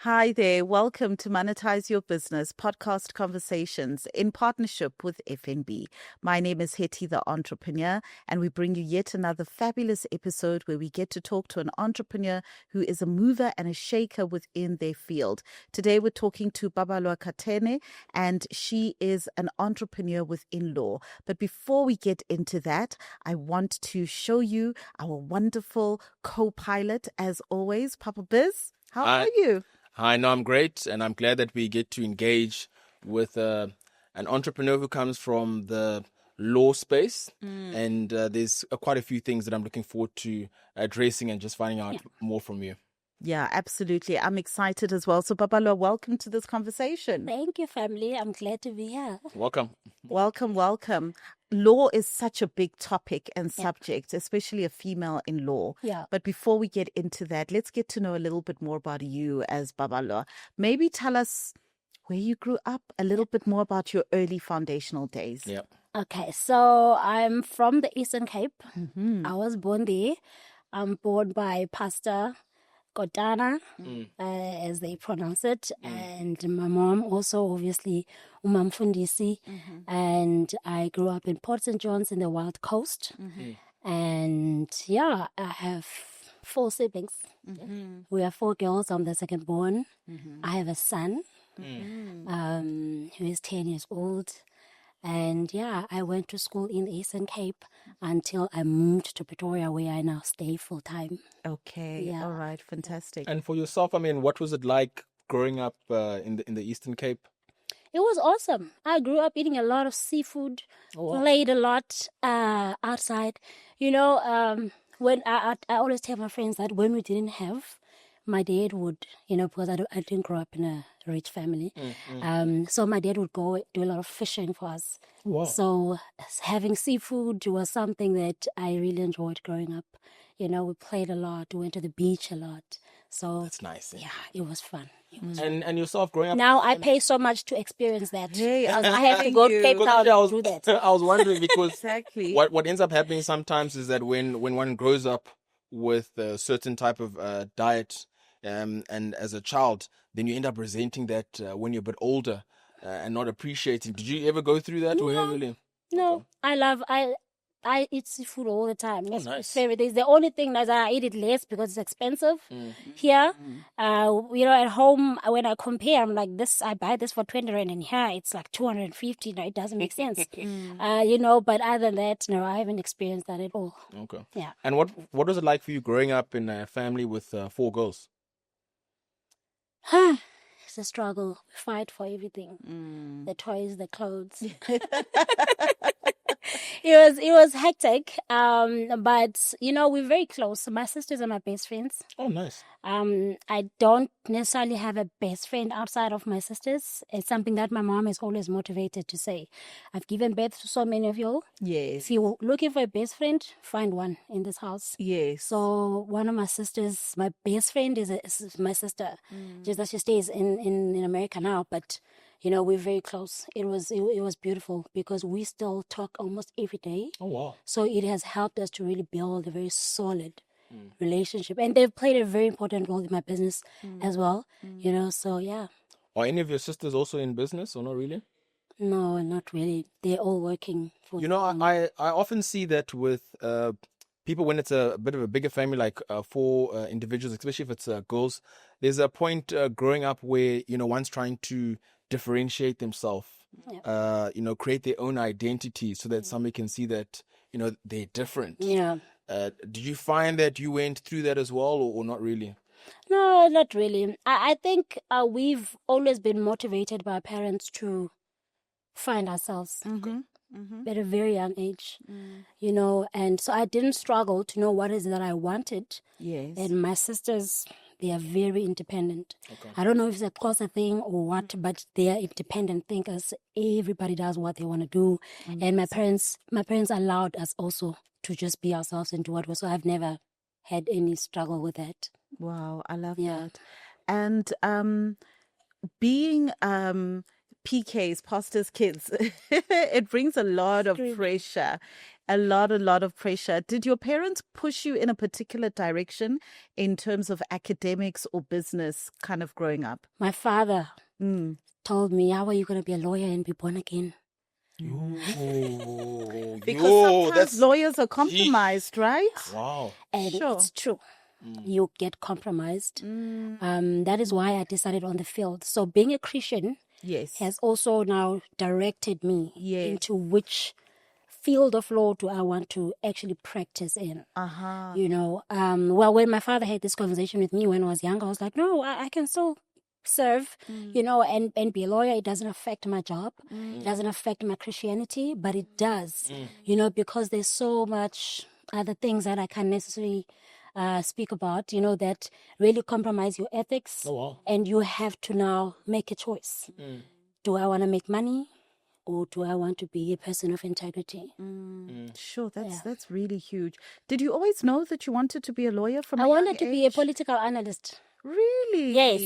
Hi there. Welcome to Monetize Your Business podcast conversations in partnership with FNB. My name is Hetty, the entrepreneur, and we bring you yet another fabulous episode where we get to talk to an entrepreneur who is a mover and a shaker within their field. Today, we're talking to Babalwa Kotana, and she is an entrepreneur within law. But before we get into that, I want to show you our wonderful co-pilot, as always, Papa Biz. How are you? Hi, no, I'm great, and I'm glad that we get to engage with an entrepreneur who comes from the law space, and there's quite a few things that I'm looking forward to addressing and just finding out more from you. Yeah, absolutely. I'm excited as well. So, Babalwa, welcome to this conversation. Thank you, family. I'm glad to be here. Welcome. Welcome. Law is such a big topic and subject, especially a female in law. Yeah. But before we get into that, let's get to know a little bit more about you as Babalwa. Maybe tell us where you grew up, a little bit more about your early foundational days. Yeah. Okay, so I'm from the Eastern Cape. I was born there. I'm born by Pastor Kotana, as they pronounce it. And my mom also, obviously, Fundisi. And I grew up in Port St. John's in the Wild Coast. And I have 4 siblings. We are 4 girls. I'm the second born. I have a son who is 10 years old. And I went to school in the Eastern Cape until I moved to Pretoria, where I now stay full time. Okay. Yeah. All right. Fantastic. And for yourself, I mean, what was it like growing up in the Eastern Cape? It was awesome. I grew up eating a lot of seafood, played a lot outside. You know, when I always tell my friends that when we didn't have, my dad would, because I didn't grow up in a rich family. So my dad would go do a lot of fishing for us. Wow. So having seafood was something that I really enjoyed growing up. We played a lot. We went to the beach a lot. So That's nice. yeah, it was fun. And yourself growing up? Now I pay so much to experience that. Hey, I was I have to telling go to you. Cape Town to do that. I was wondering because Exactly. what ends up happening sometimes is that when one grows up with a certain type of diet and as a child, then you end up resenting that when you're a bit older and not appreciating. Did you ever go through that? No. Or really? No, I eat seafood all the time. It's my nice. favorite. It's the only thing that I eat it less because it's expensive here. At home, when I compare, I'm like, I buy this for 20 rand and here it's like 250. No, it doesn't make sense. But other than that, no, I haven't experienced that at all. Okay. Yeah. And what was it like for you growing up in a family with 4 girls? It's a struggle. We fight for everything. The toys, the clothes. It was hectic. But we're very close. My sisters are my best friends. Oh, nice. I don't necessarily have a best friend outside of my sisters. It's something that my mom is always motivated to say. I've given birth to so many of you. Yes. If you're looking for a best friend, find one in this house. Yes. So one of my sisters, my best friend is my sister. Just that she stays in America now, but we're very close. It was beautiful because we still talk almost every day. Oh, wow. So it has helped us to really build a very solid relationship, and they've played a very important role in my business as well. So yeah. Are any of your sisters also in business or not really? No, not really. They're all working for. I often see that with people when it's a bit of a bigger family, like 4 individuals, especially if it's girls. There's a point growing up where one's trying to differentiate themselves, create their own identity, so that somebody can see that they're different. Yeah. Did you find that you went through that as well, or not really? No, not really. I think we've always been motivated by our parents to find ourselves at a very young age, and so I didn't struggle to know what is it that I wanted. Yes. And my sisters, they are very independent. Okay. I don't know if it's a closer thing or what, but they are independent thinkers. Everybody does what they want to do. And my parents allowed us also to just be ourselves and do what we. So I've never had any struggle with that. Wow, I love that. And being PKs, pastors' kids, it brings a lot of pressure. A lot of pressure. Did your parents push you in a particular direction in terms of academics or business kind of growing up? My father Mm. told me, how are you going to be a lawyer and be born again? Because sometimes lawyers are compromised, right? Wow. And Sure. it's true. You get compromised. That is why I decided on the field. So being a Christian Yes. has also now directed me Yes. into which field of law do I want to actually practice in. Uh-huh. You know, well, when my father had this conversation with me when I was younger, I was like, no, I can still serve, you know, and be a lawyer. It doesn't affect my job. It doesn't affect my Christianity, but it does, you know, because there's so much other things that I can't necessarily speak about, you know, that really compromise your ethics. Oh, wow. And you have to now make a choice. Do I want to make money? Or do I want to be a person of integrity? Sure, that's really huge. Did you always know that you wanted to be a lawyer from I a wanted young to be a age? political analyst. Really? Yes.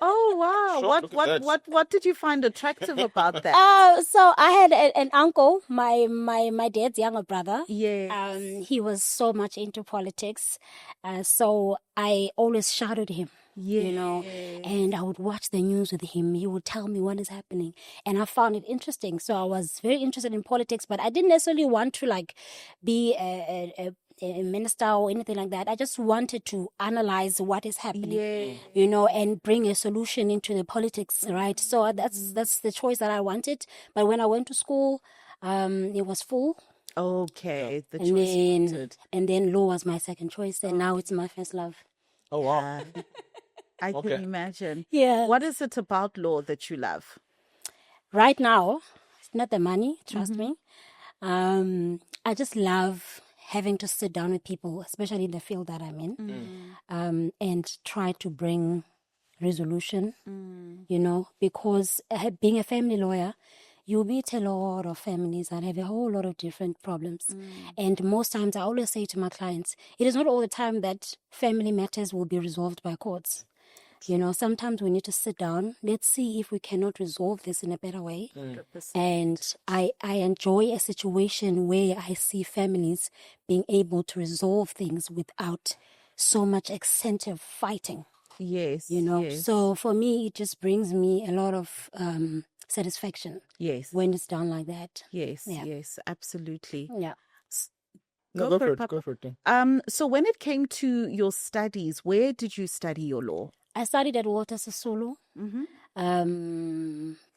Oh wow! Shocked, look at that. What did you find attractive about that? So I had an uncle, my dad's younger brother. Yes. He was so much into politics, so I always shadowed him. You know, and I would watch the news with him. He would tell me what is happening, and I found it interesting. So I was very interested in politics, but I didn't necessarily want to like be a minister or anything like that. I just wanted to analyze what is happening, you know, and bring a solution into the politics, right? So that's the choice that I wanted. But when I went to school, it was full. Okay, the choice you wanted. And then law was my second choice, and now it's my first love. Oh, wow. I can imagine. Yeah. What is it about law that you love? Right now, it's not the money, trust me. I just love having to sit down with people, especially in the field that I'm in, and try to bring resolution, you know, because being a family lawyer, you meet a lot of families that have a whole lot of different problems. And most times I always say to my clients, it is not all the time that family matters will be resolved by courts. You know, sometimes we need to sit down. Let's see if we cannot resolve this in a better way. 100%. And I enjoy a situation where I see families being able to resolve things without so much excessive fighting. Yes. You know, yes. so for me, it just brings me a lot of satisfaction. Yes. When it's done like that. Yes. Yeah. Yes. Absolutely. Yeah. Go for it. Papa. Go for it. So when it came to your studies, where did you study your law? I studied at Walter Sisulu,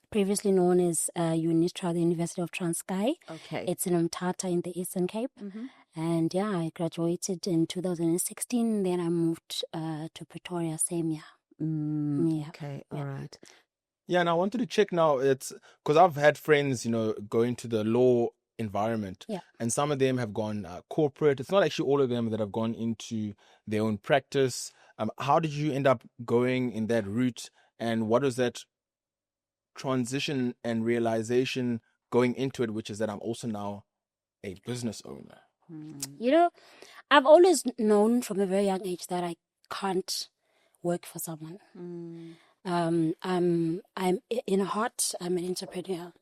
previously known as UNISTRA, the University of Transkei. Okay. It's in Umtata in the Eastern Cape. And yeah, I graduated in 2016. Then I moved to Pretoria same year. Yeah. Okay. All right. Yeah, and I wanted to check now. It's because I've had friends, you know, go into the law environment, and some of them have gone corporate. It's not actually all of them that have gone into their own practice. How did you end up going in that route, and what was that transition and realization going into it, which is that I'm also now a business owner? You know, I've always known from a very young age that I can't work for someone. I'm in heart, I'm an entrepreneur.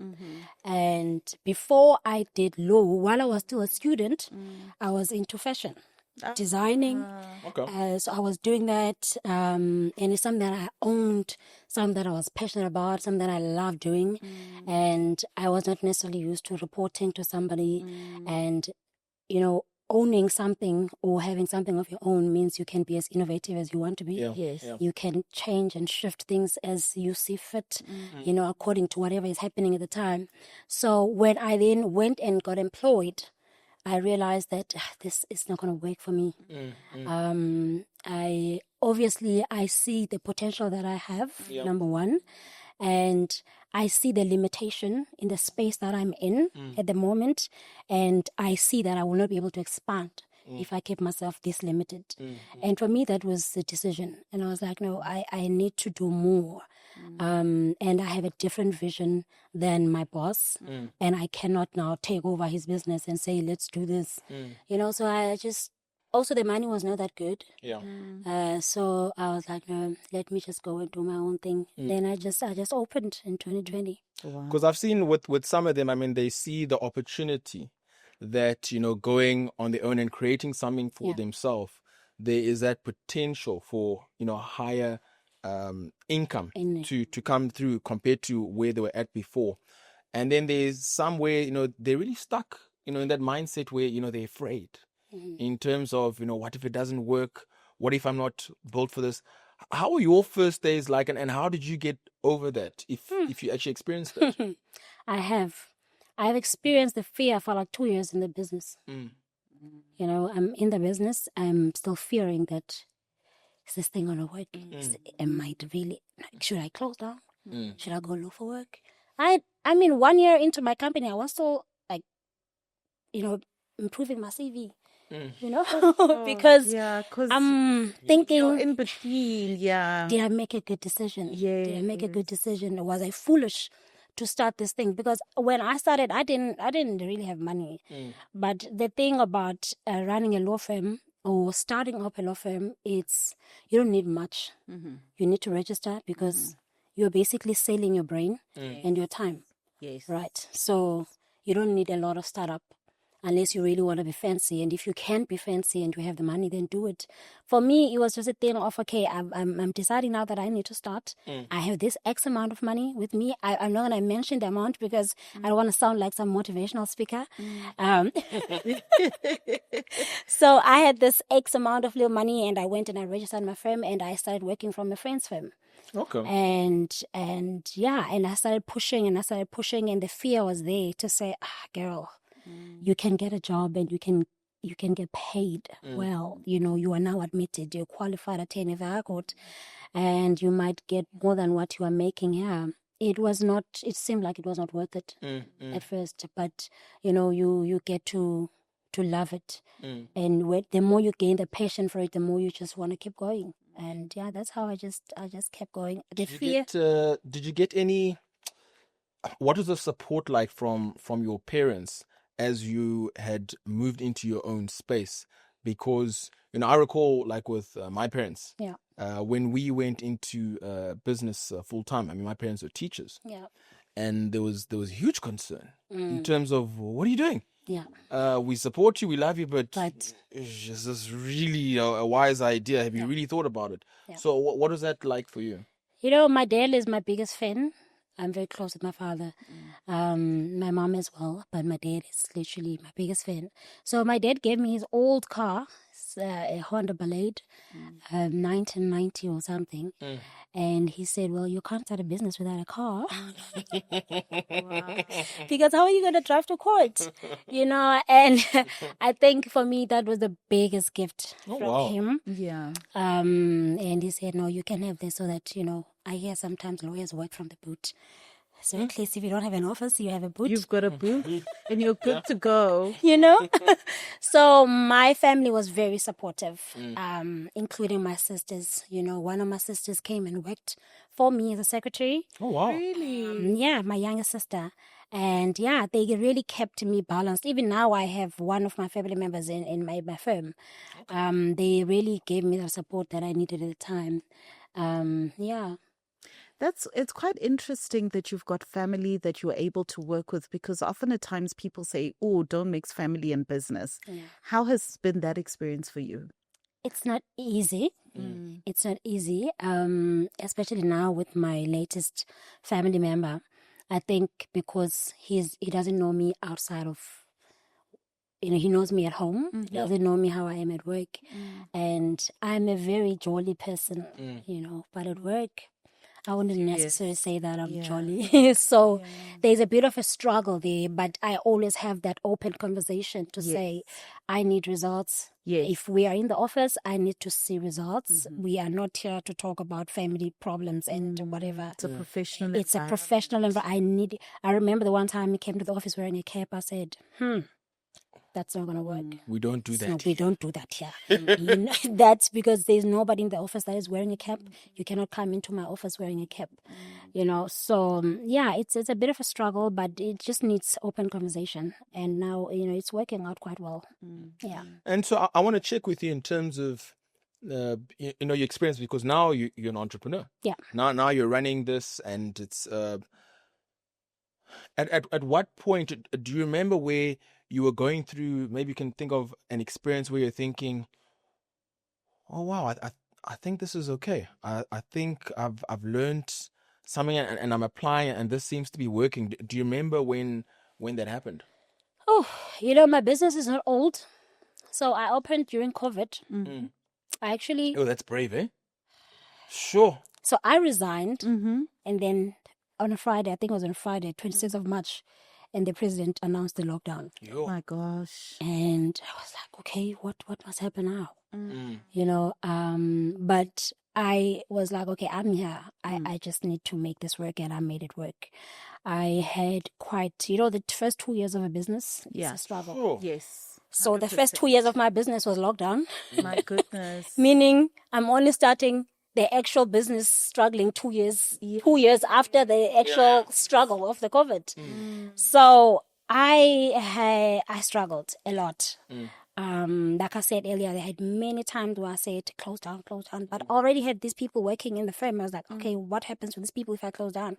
And before I did law, while I was still a student, I was into fashion, designing. So I was doing that, and it's something that I owned, something that I was passionate about, something that I love doing. And I was not necessarily used to reporting to somebody. And, you know, owning something or having something of your own means you can be as innovative as you want to be. Yes. You can change and shift things as you see fit, you know, according to whatever is happening at the time. So when I then went and got employed, I realized that this is not going to work for me. I see the potential that I have, number one, and I see the limitation in the space that I'm in at the moment, and I see that I will not be able to expand if I keep myself this limited. And for me, that was the decision. And I was like, no, I need to do more. And I have a different vision than my boss, and I cannot now take over his business and say, let's do this. You know, so I just... Also, the money was not that good. So I was like, no, let me just go and do my own thing. Then I just opened in 2020. Because I've seen with some of them, I mean, they see the opportunity that, going on their own and creating something for themselves, there is that potential for, higher income to come through compared to where they were at before. And then there's somewhere, they're really stuck, in that mindset where, they're afraid in terms of, what if it doesn't work? What if I'm not built for this? How were your first days like, and how did you get over that, if you actually experienced that? I have experienced the fear for like 2 years in the business. I'm in the business. I'm still fearing that, is this thing going to work? Am I really, should I close down? Should I go look for work? I mean, 1 year into my company, I was still like, improving my CV. Because I'm thinking, you're in between, did I make a good decision? Yeah. Did I make a good decision? Or was I foolish to start this thing? Because when I started, I didn't really have money. But the thing about running a law firm or starting up a law firm, it's you don't need much. You need to register because you're basically selling your brain and your time. Yes. Right. So you don't need a lot of startup unless you really want to be fancy. And if you can't be fancy and you have the money, then do it. For me, it was just a thing of, okay, I'm deciding now that I need to start. I have this X amount of money with me. I'm not going to mention the amount because I don't want to sound like some motivational speaker. So I had this X amount of little money and I went and I registered my firm and I started working from a friend's firm. Okay. And I started pushing and the fear was there to say, girl, you can get a job and you can get paid well. You are now admitted, you're qualified attorney of the High Court, and you might get more than what you are making here. It seemed like it was not worth it at first, but you get to love it. And the more you gain the passion for it, the more you just want to keep going. And that's how I just kept going. The fear. Did you get any? What was the support like from your parents as you had moved into your own space? Because I recall, like with my parents, when we went into business full time. I mean, my parents were teachers, and there was huge concern in terms of, what are you doing? We support you, we love you, but is this really a wise idea? Have you really thought about it? So what was that like for you? My dad is my biggest fan. I'm very close with my father, my mom as well, but my dad is literally my biggest fan. So my dad gave me his old car, a Honda Ballade, 1990 or something, and he said, well, you can't start a business without a car. Because how are you going to drive to court? And I think for me that was the biggest gift from him. Yeah. And he said, no, you can have this so that, I hear sometimes lawyers work from the boot. So at least if you don't have an office, you have a boot. You've got a boot and you're good to go. So my family was very supportive, including my sisters. One of my sisters came and worked for me as a secretary. Oh, wow. Really? My younger sister. And they really kept me balanced. Even now I have one of my family members in my firm. Okay. They really gave me the support that I needed at the time. It's quite interesting that you've got family that you're able to work with, because often at times people say, oh, don't mix family and business. How has been that experience for you? It's not easy. It's not easy, especially now with my latest family member. I think because he doesn't know me outside of, he knows me at home. He doesn't know me how I am at work. And I'm a very jolly person, but at work, I wouldn't necessarily say that I'm jolly. So there's a bit of a struggle there, but I always have that open conversation to say, I need results. If we are in the office, I need to see results. We are not here to talk about family problems and whatever. It's a professional It's a professional environment. I remember the one time he came to the office wearing a cap. I said, that's not going to work. We don't do that. No, we don't do that here. That's because there's nobody in the office that is wearing a cap. You cannot come into my office wearing a cap. So it's a bit of a struggle, but it just needs open conversation. And now, it's working out quite well. Yeah. And so I want to check with you in terms of, your experience, because now you're an entrepreneur. Yeah. Now you're running this, and it's, at what point do you remember where you were going through, maybe you can think of an experience where you're thinking, oh wow, I think this is okay. I think I've learned something, and I'm applying it, and this seems to be working. Do you remember when that happened? Oh, my business is not old. So I opened during COVID. I actually, Oh, that's brave, eh? Sure. so I resigned, and then on a Friday, I think it was on Friday, 26th of March, and the president announced the lockdown. Oh my gosh. And I was like, okay, what must happen now? But I was like, okay, I'm here. I just need to make this work, and I made it work. I had quite, the first 2 years of a business, it's a struggle. Sure. Yes. So the first 2 years of my business was lockdown, My goodness. meaning I'm only starting the actual business struggling 2 years, 2 years after the actual struggle of the COVID. So I struggled a lot. Like I said earlier, I had many times where I said, close down. But I already had these people working in the firm. I was like, okay, what happens with these people if I close down?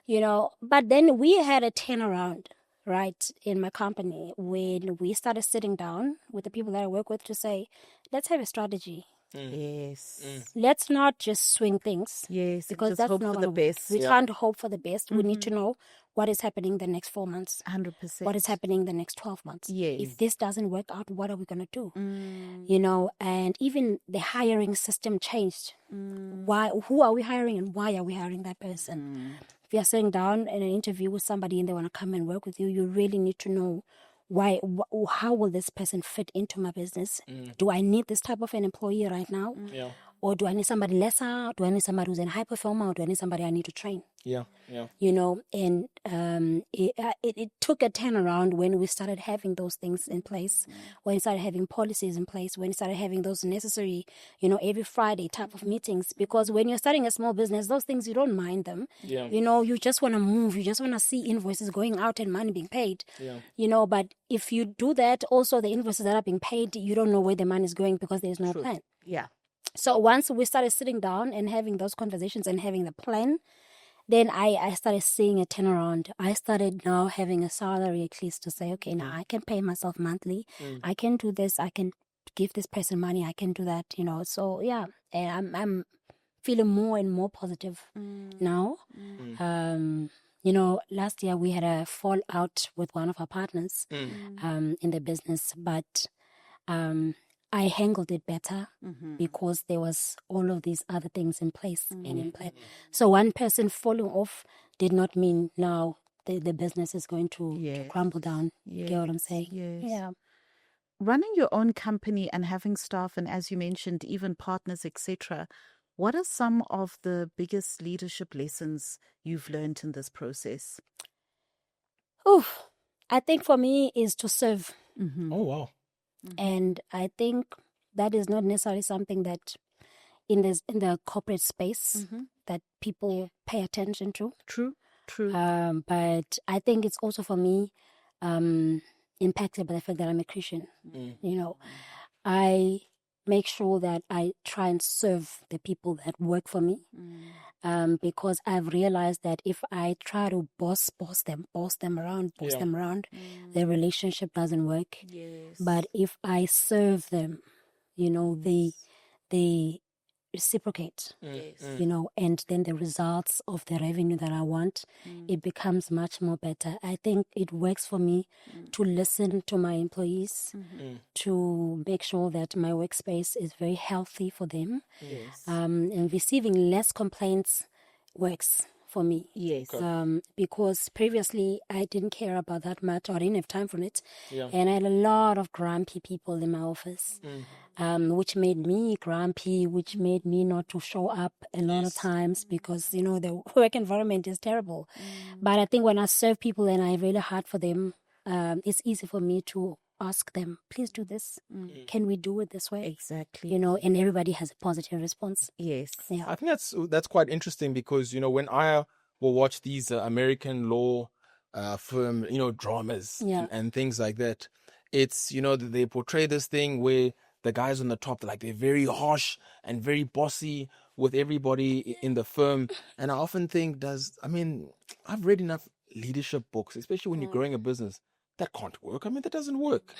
But then we had a turnaround, right, in my company when we started sitting down with the people that I work with to say, let's have a strategy. Yes. Let's not just swing things. Yes. Because Just that's hope not for gonna the work. best. We can't hope for the best. We need to know what is happening the next 4 months. 100%. What is happening the next 12 months. Yes. If this doesn't work out, what are we going to do? And even the hiring system changed. Who are we hiring and why are we hiring that person? If you're sitting down in an interview with somebody and they want to come and work with you, you really need to know how will this person fit into my business? Do I need this type of an employee right now? Yeah. Or do I need somebody lesser? Do I need somebody who's a high performer? Or do I need somebody I need to train? Yeah. And it took a turnaround when we started having those things in place, when we started having policies in place, when we started having those necessary, every Friday type of meetings. Because when you're starting a small business, those things, you don't mind them. Yeah. You just want to move. You just want to see invoices going out and money being paid. Yeah. But if you do that, also the invoices that are being paid, you don't know where the money is going because there's no plan. Yeah. So once we started sitting down and having those conversations and having the plan, then I started seeing a turnaround. I started now having a salary at least to say, okay, now I can pay myself monthly. I can do this. I can give this person money. I can do that, So, yeah, and I'm feeling more and more positive now. Last year we had a fallout with one of our partners in the business, but I handled it better because there was all of these other things in place and in plan. So one person falling off did not mean now the business is going to crumble down. Yes. Get what I'm saying? Yes. Yeah. Running your own company and having staff, and as you mentioned, even partners, etc. What are some of the biggest leadership lessons you've learned in this process? I think for me is to serve. Oh wow. And I think that is not necessarily something that in the corporate space that people pay attention to. True. But I think it's also for me impacted by the fact that I'm a Christian. I make sure that I try and serve the people that work for me. Because I've realized that if I try to boss them around, the relationship doesn't work. Yes. But if I serve them, they reciprocate, and then the results of the revenue that I want, it becomes much more better. I think it works for me to listen to my employees, to make sure that my workspace is very healthy for them. Yes. And receiving less complaints works for me. Yes. Because previously I didn't care about that much, or I didn't have time for it. Yeah. And I had a lot of grumpy people in my office, which made me grumpy, which made me not to show up a lot of times because, the work environment is terrible. But I think when I serve people and I have really hard for them, it's easy for me to ask them, please do this. Can we do it this way? Exactly. And everybody has a positive response. Yes. Yeah. I think that's quite interesting because when I will watch these American law firm dramas and things like that, it's they portray this thing where the guys on the top, they're very harsh and very bossy with everybody in the firm. And I often think I've read enough leadership books, especially when you're growing a business. that can't work. I mean, that doesn't work.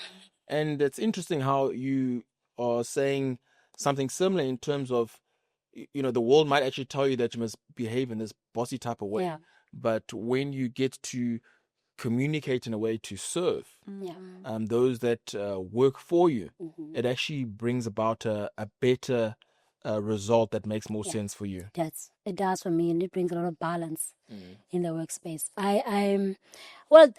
And it's interesting how you are saying something similar in terms of, the world might actually tell you that you must behave in this bossy type of way. Yeah. But when you get to communicate in a way to serve Yeah. those that work for you, it actually brings about a better result that makes more sense for you. It does for me, and it brings a lot of balance in the workspace. I'm well,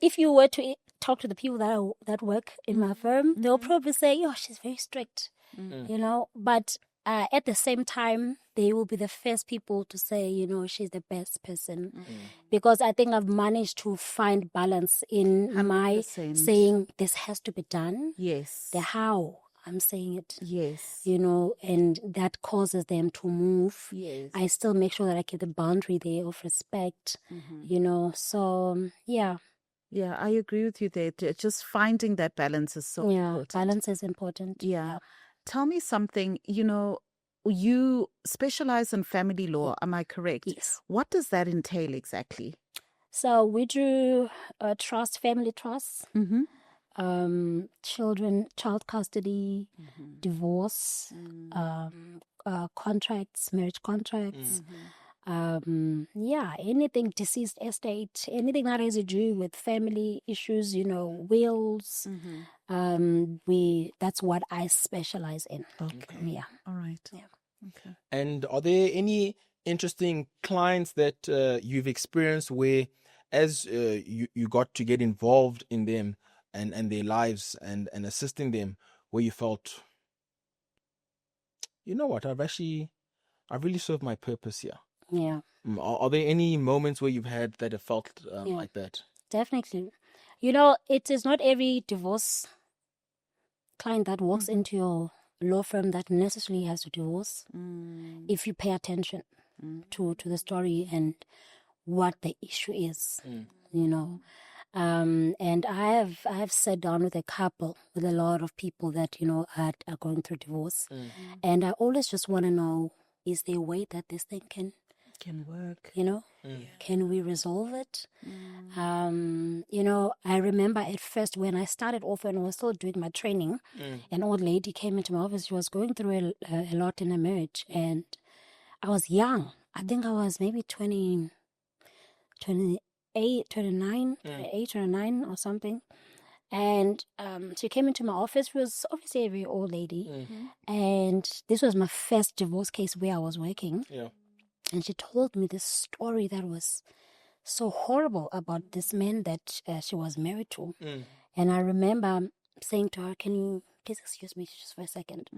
if you were to talk to the people that work in my firm, they'll probably say, "Oh, she's very strict," But at the same time, they will be the first people to say, she's the best person, because I think I've managed to find balance in 100%. my saying this has to be done. Yes. The how. I'm saying it. Yes. And that causes them to move. Yes. I still make sure that I keep the boundary there of respect, so, yeah. Yeah, I agree with you there. Just finding that balance is so important. Balance is important. Yeah. Tell me something, you specialize in family law, am I correct? Yes. What does that entail exactly? So we do family trusts. Child custody, divorce, contracts, marriage contracts, anything, deceased estate, anything that has to do with family issues, wills. That's what I specialize in. Okay. Yeah. All right. Yeah. Okay. And are there any interesting clients that you've experienced where, as you got to get involved in them and their lives and assisting them, where you felt, you know what, I've really served my purpose here? Yeah. Are there any moments where you've had that have felt like that? Definitely. It is not every divorce client that walks into your law firm that necessarily has to divorce. If you pay attention to the story and what the issue is, and I have sat down with a lot of people that are going through divorce, and I always just want to know, is there a way that this thing can work? Can we resolve it? I remember at first when I started off and I was still doing my training, an old lady came into my office. She was going through a lot in her marriage, and I was young. I think I was maybe 28, 29, 8 or 9 or something. And she came into my office. She was obviously a very old lady. And this was my first divorce case where I was working. Yeah. And she told me this story that was so horrible about this man that she was married to. And I remember saying to her, "Can you please excuse me just for a second?"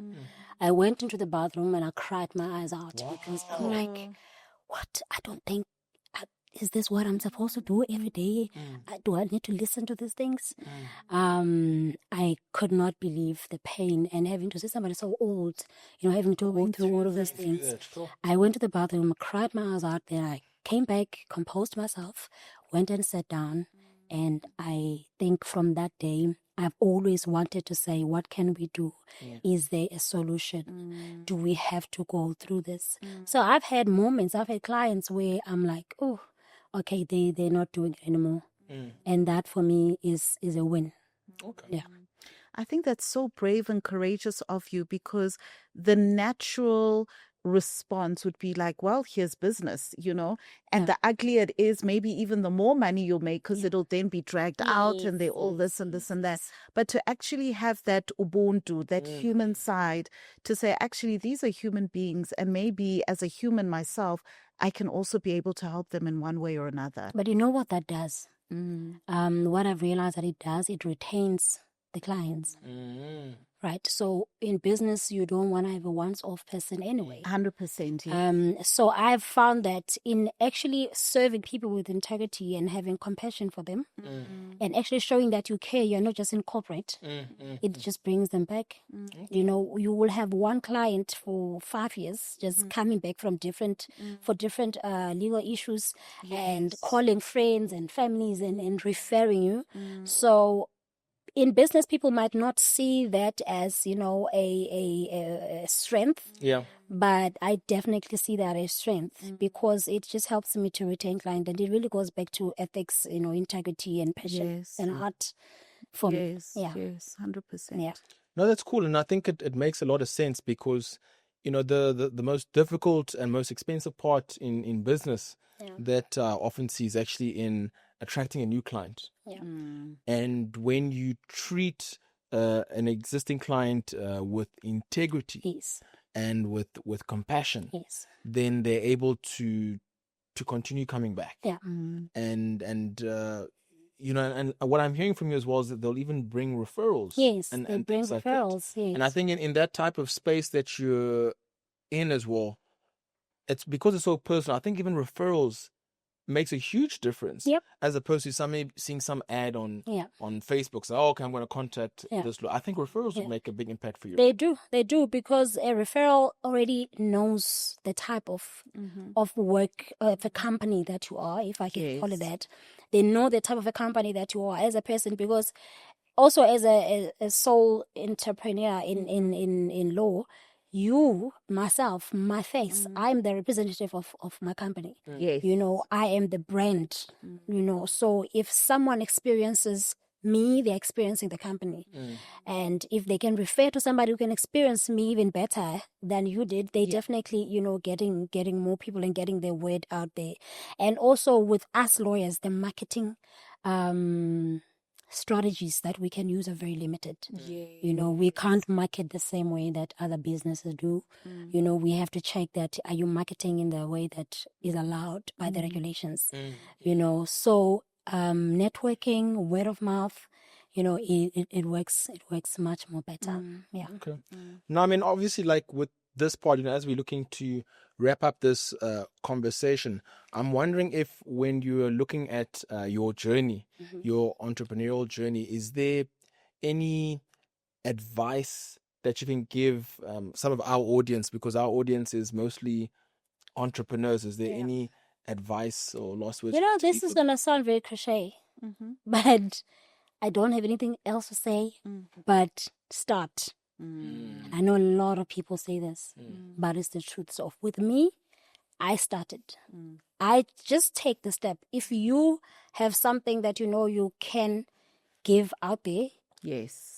I went into the bathroom and I cried my eyes out because I'm like, what? I don't think, is this what I'm supposed to do every day? Do I need to listen to these things? I could not believe the pain and having to see somebody so old, having to go through all of these things. I went to the bathroom, cried my eyes out, then I came back, composed myself, went and sat down. And I think from that day, I've always wanted to say, what can we do? Is there a solution? Do we have to go through this? So I've had clients where I'm like, oh, okay, they're not doing it anymore. And that for me is a win. Okay. Yeah. I think that's so brave and courageous of you, because the natural response would be like, well, here's business, and the uglier it is, maybe even the more money you'll make, because it'll then be dragged out and they all this and this and that. But to actually have that ubuntu, that human side, to say, actually, these are human beings, and maybe as a human myself, I can also be able to help them in one way or another. But you know what that does? What I've realized that it does, it retains the clients. Right? So in business, you don't want to have a once-off person anyway. 100%. Yes. So I've found that in actually serving people with integrity and having compassion for them, and actually showing that you care, you're not just in corporate, it just brings them back. You will have one client for 5 years just coming back from different legal issues, and calling friends and families and referring you. So in business, people might not see that as, a strength. Yeah. But I definitely see that as strength because it just helps me to retain client, and it really goes back to ethics, integrity and passion and heart for me. Yeah. Yes, 100%. Yeah. No, that's cool. And I think it makes a lot of sense because, the most difficult and most expensive part in business that I often see is actually in attracting a new client. Yeah. And when you treat an existing client with integrity Yes. and with compassion, Yes. then they're able to continue coming back. Yeah. And what I'm hearing from you as well is that they'll even bring referrals. Yes, and they bring things like that. referrals. Yes. And I think in that type of space that you're in as well, it's because it's so personal. I think even referrals makes a huge difference. Yep. As opposed to seeing some ad on Facebook. So, okay, I'm going to contact this. I think referrals would make a big impact for you. They do because a referral already knows the type of work of a company that you are, if I can call it that. They know the type of a company that you are as a person, because also as a sole entrepreneur in law, you, myself, my face, I'm the representative of my company. Yes. I am the brand, so if someone experiences me, they're experiencing the company. And if they can refer to somebody who can experience me even better than you did, they definitely, getting more people and getting their word out there. And also with us lawyers, the marketing strategies that we can use are very limited. We can't market the same way that other businesses do. We have to check that, are you marketing in the way that is allowed by the regulations? So networking, word of mouth, it works much more better. Yeah. Okay. Now, I mean, obviously, like with this part, as we're looking to wrap up this conversation, I'm wondering if when you're looking at your journey, your entrepreneurial journey, is there any advice that you can give some of our audience, because our audience is mostly entrepreneurs? Is there any advice or last words? This is going to sound very cliche, but I don't have anything else to say, but start. I know a lot of people say this, but it's the truth. So with me, I started. I just take the step. If you have something that you can give out there,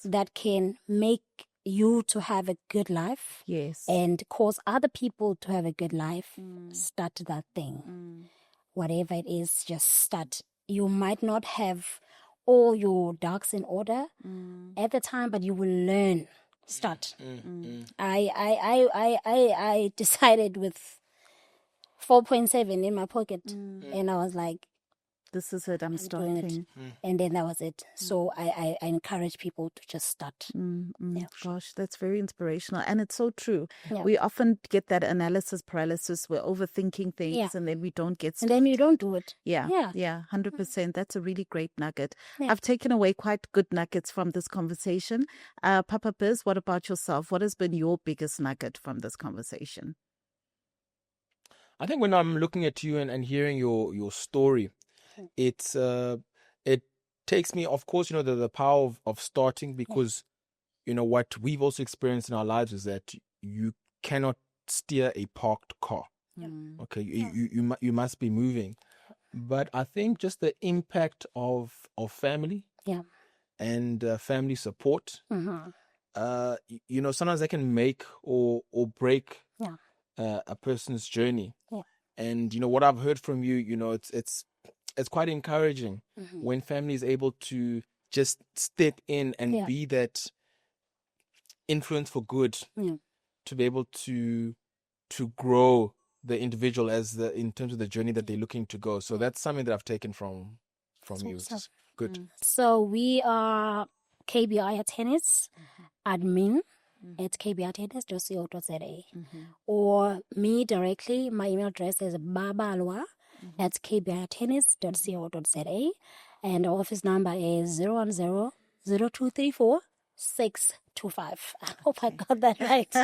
that can make you to have a good life, and cause other people to have a good life, start that thing. Whatever it is, just start. You might not have all your ducks in order at the time, but you will learn. Start. I decided with 4.7 in my pocket, and I was like, this is it, I'm starting. And then that was it. So I encourage people to just start. Gosh, that's very inspirational. And it's so true. Yeah. We often get that analysis paralysis. We're overthinking things and then we don't get started. And then you don't do it. Yeah, 100%. That's a really great nugget. Yeah. I've taken away quite good nuggets from this conversation. Papa Biz, what about yourself? What has been your biggest nugget from this conversation? I think when I'm looking at you and hearing your story, it takes me, of course, the power of starting, because what we've also experienced in our lives is that you cannot steer a parked car. Okay, you must be moving. But I think just the impact of family and family support, sometimes they can make or break a person's journey. And what I've heard from you, it's quite encouraging when family is able to just step in and be that influence for good, to be able to grow the individual in terms of the journey that they're looking to go. So that's something that I've taken from you. It's good. So we are KBI Attorneys admin at kbiattorneys.co.za, or me directly. My email address is Babalwa at kbiattorneys.co.za, and our office number is 010-0234-6 25. I hope I got that right.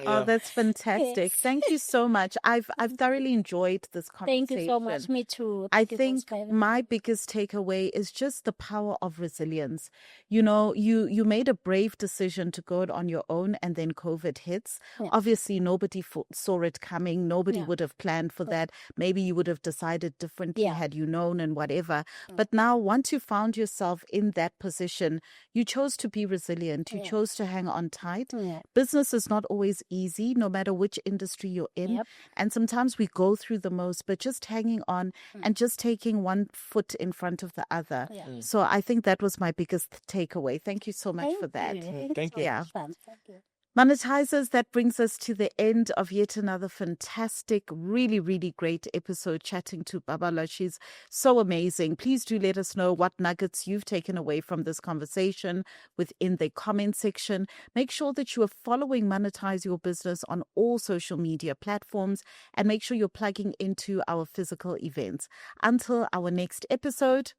Oh, that's fantastic. Yes. Thank you so much. I've thoroughly enjoyed this conversation. Thank you so much. Me too. I Thank you so much think for having me. my biggest takeaway is just the power of resilience. You know, you made a brave decision to go it on your own, and then COVID hits. Yeah. Obviously, nobody saw it coming. Nobody Yeah. would have planned for that. Maybe you would have decided differently Yeah. had you known and whatever. But now, once you found yourself in that position, you chose to be resilient. You Yeah. chose to hang on tight. Yeah. Business is not always easy, no matter which industry you're in. Yep. And sometimes we go through the most, but just hanging on and just taking one foot in front of the other. Yeah. So I think that was my biggest takeaway. Thank you so much Thank for that. you. Thank so you. Yeah. much fun. Thank you. Monetizers, that brings us to the end of yet another fantastic, really, really great episode chatting to Babalwa. She's so amazing. Please do let us know what nuggets you've taken away from this conversation within the comment section. Make sure that you are following Monetize Your Business on all social media platforms, and make sure you're plugging into our physical events. Until our next episode,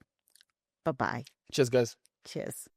bye-bye. Cheers, guys. Cheers.